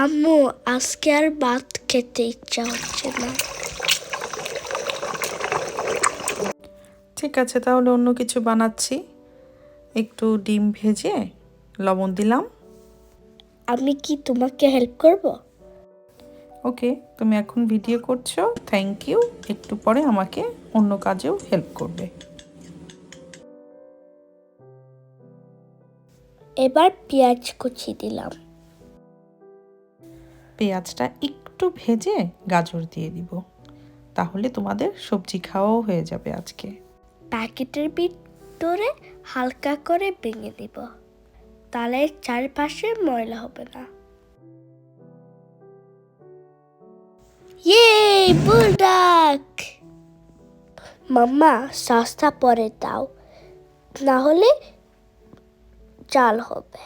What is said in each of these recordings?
আম্মু, আজকে আর ভাত খেতে ইচ্ছা হচ্ছে না। ঠিক আছে, তাহলে অন্য কিছু বানাচ্ছি। একটু ডিম ভেজে লবণ দিলাম। আমি কি তোমাকে হেল্প করব? ওকে, তুমি এখন ভিডিও করছো, থ্যাংক ইউ। একটু পরে আমাকে অন্য কাজেও হেল্প করবে। এবার পেঁয়াজ কুচি দিলাম। পেঁয়াজটা একটু ভেজে গাজর দিয়ে দিব, তাহলে তোমাদের সবজি খাওয়াও হয়ে যাবে আজকে। প্যাকেটের ভিতরে হালকা করে ভেঙে দিব, তাহলে চারপাশে ময়লা হবে না। ইয়ে, বুলডাক! মাম্মা, সসটা পরে দাও, না হলে জাল হবে।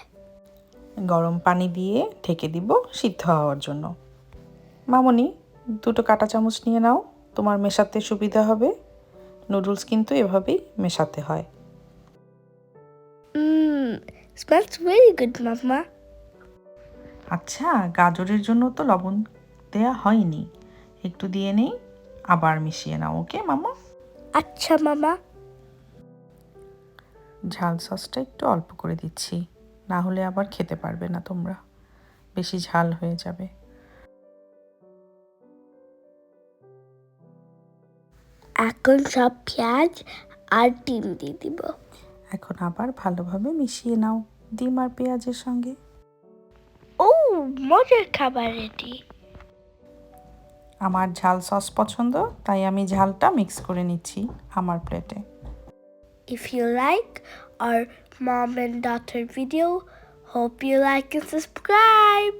গরম পানি দিয়ে ঢেকে দিব সিদ্ধ হওয়ার জন্য। মামনি, দুটো কাঁটা চামচ নিয়ে নাও, তোমার মেশাতে সুবিধা হবে। নুডলস কিন্তু এভাবেই মেশাতে হয়। Smells very good, মাম্মা। আচ্ছা, গাজরের জন্য তো লবণ দেয়া হয়নি, একটু দিয়ে নেই, আবার মিশিয়ে নাও। ওকে মামা? আচ্ছা মামা। ঝাল সসটা একটু অল্প করে দিচ্ছি, না হলে আবার খেতে পারবে না তোমরা, বেশি ঝাল হয়ে যাবে। এখন সব পেঁয়াজ আর ডিম দিয়ে দিব। এখন আবার ভালোভাবে মিশিয়ে নাও ডিম আর পেঁয়াজের সঙ্গে। ও, মজার খাবার রেডি। আমার ঝাল সস পছন্দ, তাই আমি ঝালটা মিক্স করে নিচ্ছি আমার প্লেটে। If you like our mom and daughter video, hope you like and subscribe.